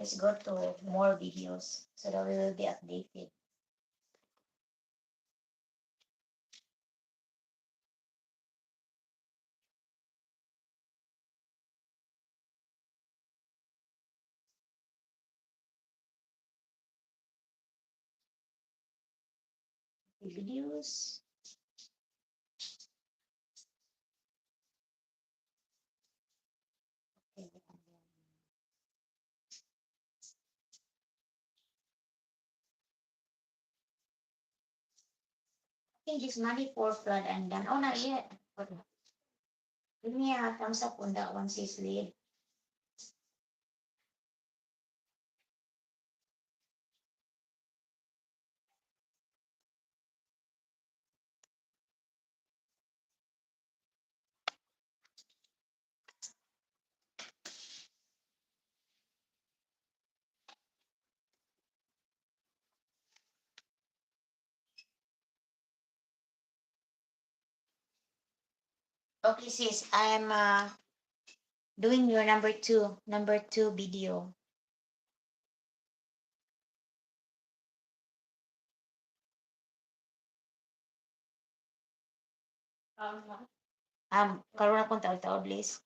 Let's go to more videos so that we will be updated. Videos. Okay. I think this money for flood and done. Oh, not yet. But give me a thumbs up on that one, sis lead. Okay, sis, I'm doing your number two video. Karoon akong taod-taod list.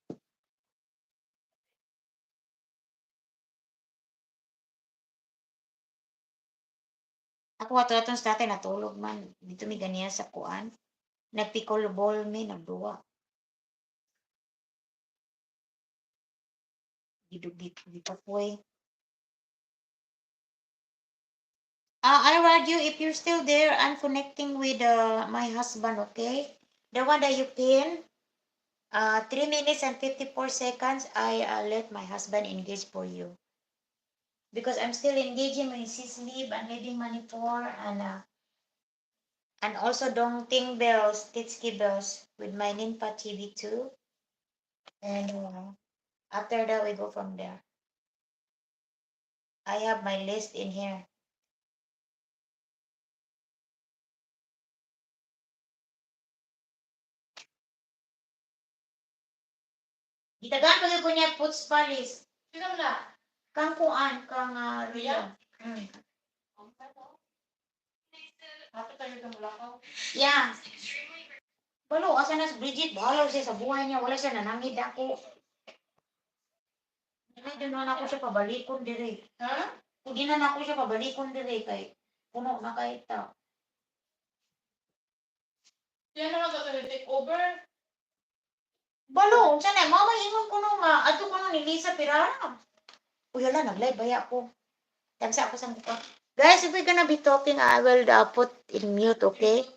Ako ato-atong sa tatay natulog man. Dito mi ganiya sa kuan. Nagpikolbol mi, nagduwa. Gidugit, dito po eh. I'll you if you're still there. I'm connecting with my husband, okay? The one that you pin. 3 minutes and 54 seconds. I let my husband engage for you. Because I'm still engaging with his sleep and leaving money for and also Dongting Bells, Titsky Bells with my Ninpa TV too. And after that, we go from there. I have my list in here. Gitagaan pa ko niya puts palis. Sino na? Kang kuan, kang Ria. Yeah. Balo, asa na si Bridget, bahala siya sa buhay niya. Wala siya nanangid ako. Hindi na ako siya pabalikon dire. Ha? Hindi na ako siya pabalikon dire kay puno na kay ta. Yan na lang take over. Balo, unsa na mama ingon ko no nga adto ko no ni Lisa Pirara. Uy, hala, nag-live baya ako. Tamsa ako sa mukha. Guys, if we're gonna be talking, I will put in mute, okay?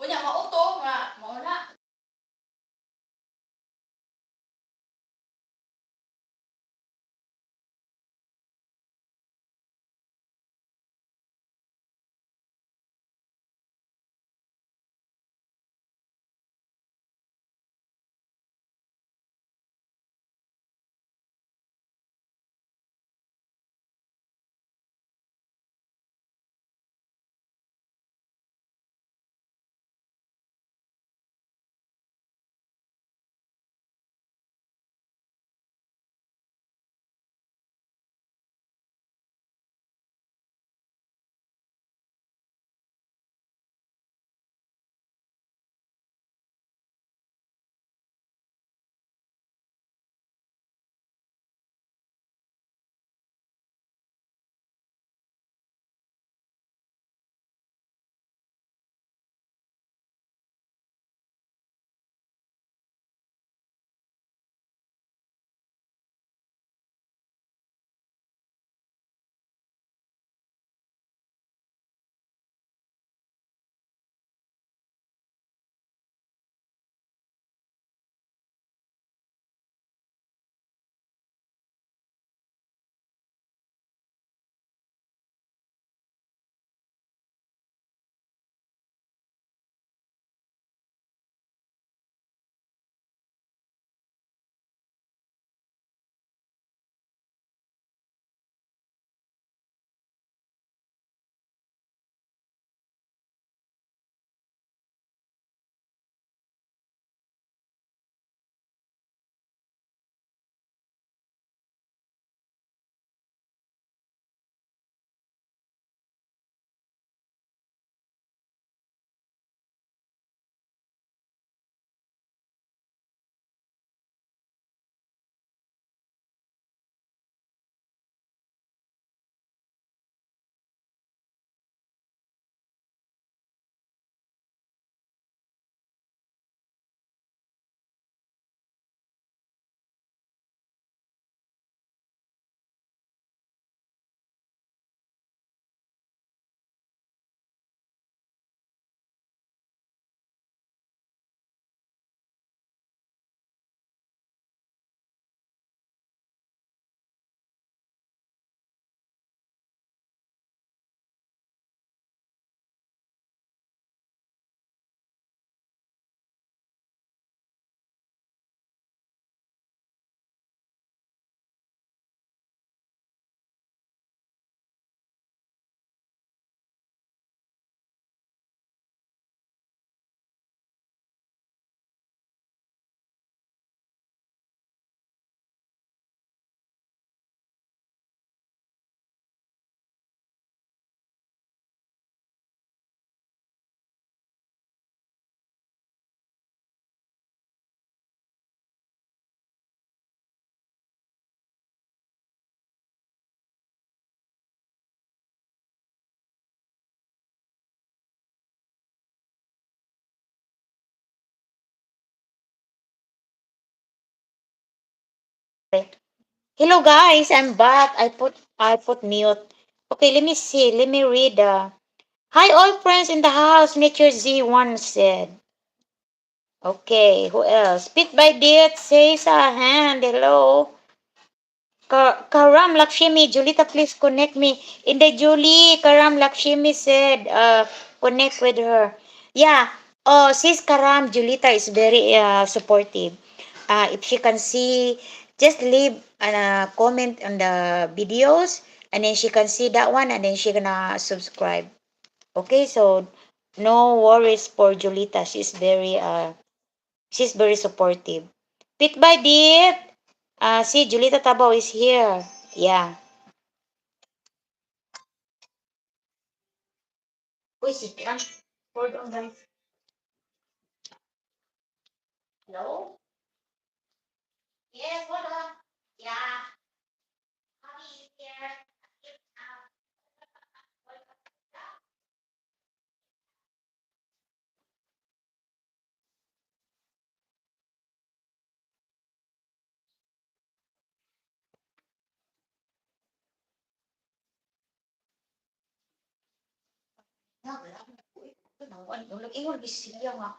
Unya mauto nga mauna. Hello guys, I'm back. I put mute. Okay, let me see. Let me read. Hi all friends in the house. Nature Z1 said. Okay, who else? Pit by Dit says a hand. Hello. Karam Lakshmi, Julita, please connect me. In the Julie, Karam Lakshmi said, connect with her. Yeah. Oh, sis Karam, Julita is very supportive. If she can see, just leave a comment on the videos, and then she can see that one, and then she gonna subscribe. Okay, so no worries for Julita. She's very supportive. Bit by bit, see Julita Tabao is here. Yeah. Uy, si hold on guys. Hello? Yes, what up? Yeah. Mommy is here. Ulag ingon siya nga.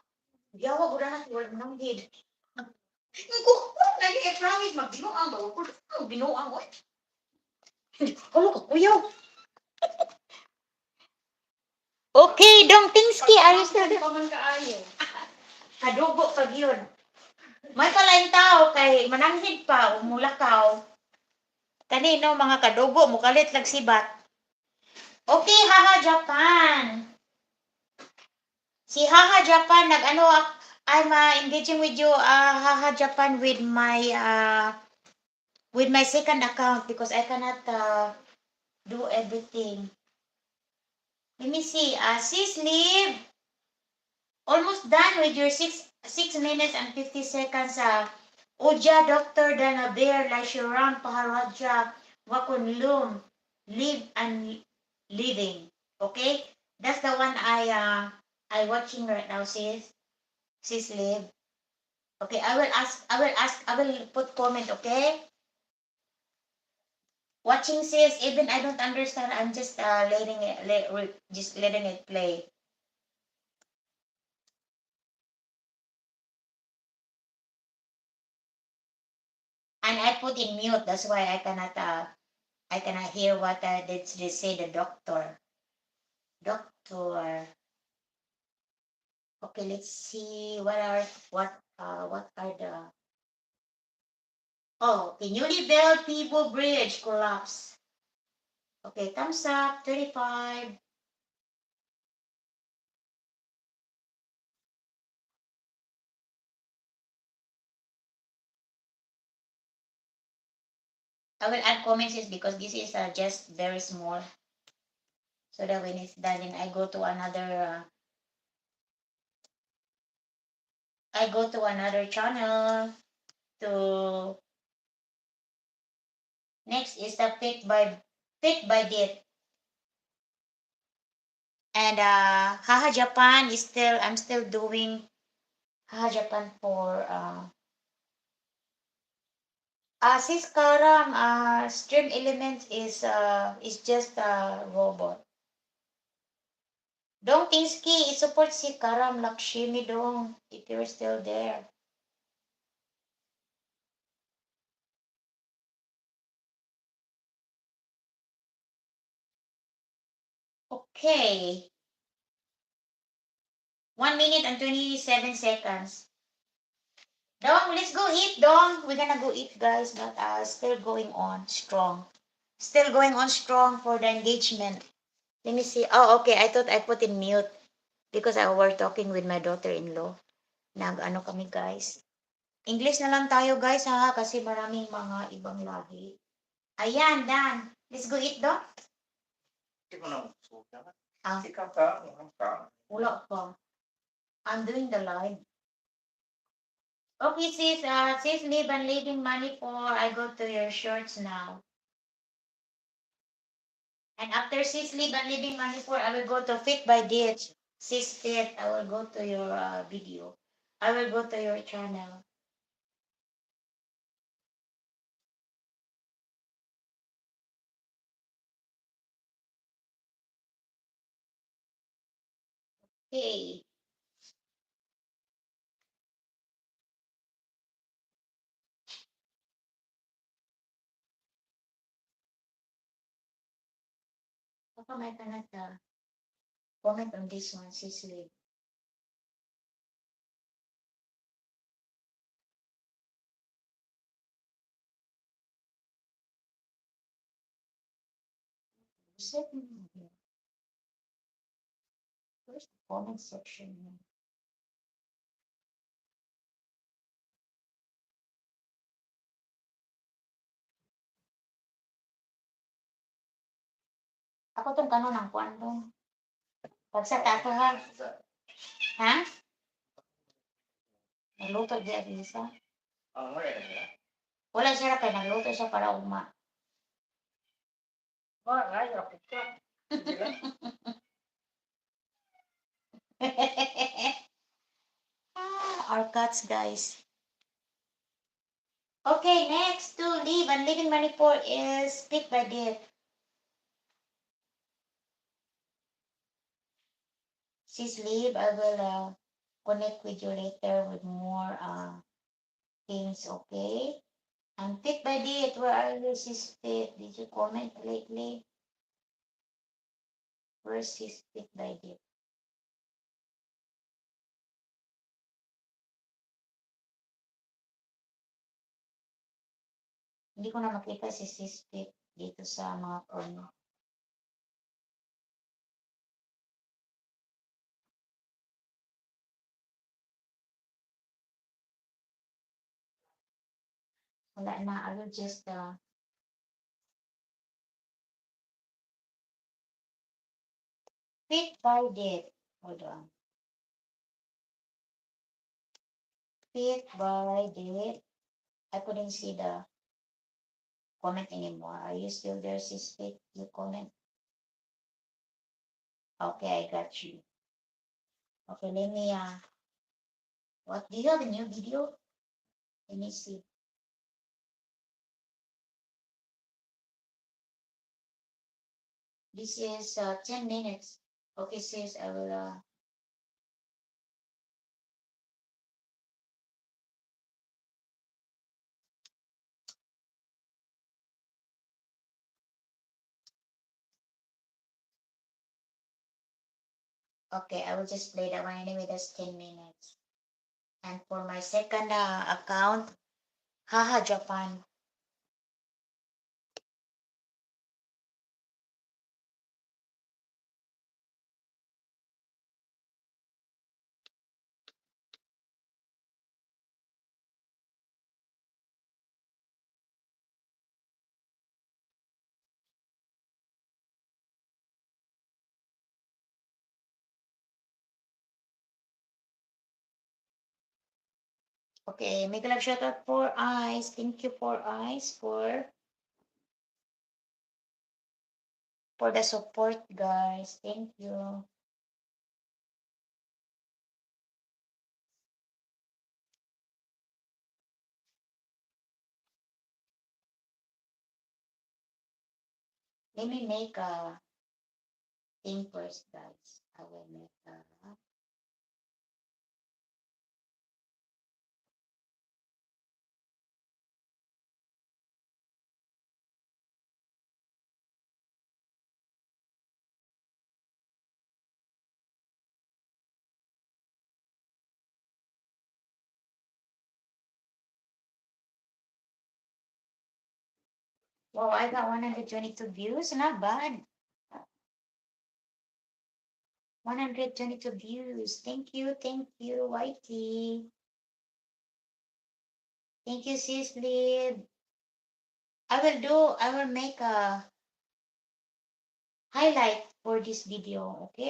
Yawa ko na wala nang hid. Ko lagi promise magbinuang ba ko binuang ko. Ano ka kuya? Okay, Dong Tingsky, are you still there? Paman kaayo. Kadugo pag yun. May palain tao kay mananghid pa, umulakaw. Kanino mga kadugo, mukalit lagsibat. Okay, Haha Japan. Si Haha Japan, I'm engaging with you, Haha Japan, with my second account because I cannot do everything. Let me see. Sis Liv, almost done with your 6 minutes and 50 seconds. Uja Dr. Dana Bear, Laishuran Paharaja, Wakunlum, Live and Living. Okay? That's the one I watching right now, sis Liv. Okay, I will put comment, okay? Watching sis, even I don't understand, I'm just letting it play. And I put in mute, that's why I cannot hear what they say the doctor. Doctor. Okay, let's see what are the the newly built People Bridge collapse. Okay, thumbs up, 35. I will add comments because this is just very small. So that when it's done, then I go to another channel to next is the pick by date. And Haha Japan is I'm still doing Haha Japan for Sis Karam, Stream Elements is just a robot. Dong Tinsky, it supports si Karam Lakshmi Dong, if you're still there. Okay. 1 minute and 27 seconds. Dong, let's go eat, Dong. We're gonna go eat, guys, but still going on strong. Still going on strong for the engagement. Let me see. Oh, okay. I thought I put in mute because I were talking with my daughter-in-law. Nag-ano kami, guys. English na lang tayo, guys, ha? Kasi maraming mga ibang lahi. Ayan, Dan. Let's go eat, Dong. Hindi ko na suda. Ah, Ikaw ka, wala pa. I'm doing the live. Okay, sis, leave and leaving money for, I go to your shorts now. And after sis, leave and leaving money for, I will go to Fit by Ditch. Sis Fit, I will go to your video. I will go to your channel. Okay. Baka may comment on this one, sis Liv. Where's the comment section here? Ako tong kanon ng kuan dong. Pagsata ako ha. Ha? Nagluto di Adisa. Wala siya kay nagluto siya para uma. Our cats, guys. Okay, next to leave and living money for is Pick by Date. Sis leave, I will connect with you later with more things, okay? And Fit by Date, where are you, Sis Fit? Did you comment lately? Where's Sis Fit by Date? Hindi ko na makita si Sis Fit dito sa mga comment. Wala na, I will just Fit by Date. Hold on. Fit by Date. I couldn't see the comment anymore. Are you still there, Sis Fit? You comment. Okay, I got you. Okay, let me what do you have a new video? Let me see. This is 10 minutes. Okay, sis, I will okay, I will just play that one anyway. That's 10 minutes. And for my second account, Haha Japan. Okay, make a love shout out for eyes. Thank you for eyes for the support, guys. Thank you. Let me make a thing first, guys. I will make a wow, I got 122 views. Not bad. 122 views. Thank you, Whitey. Thank you, sis Lid. I will make a highlight for this video, okay?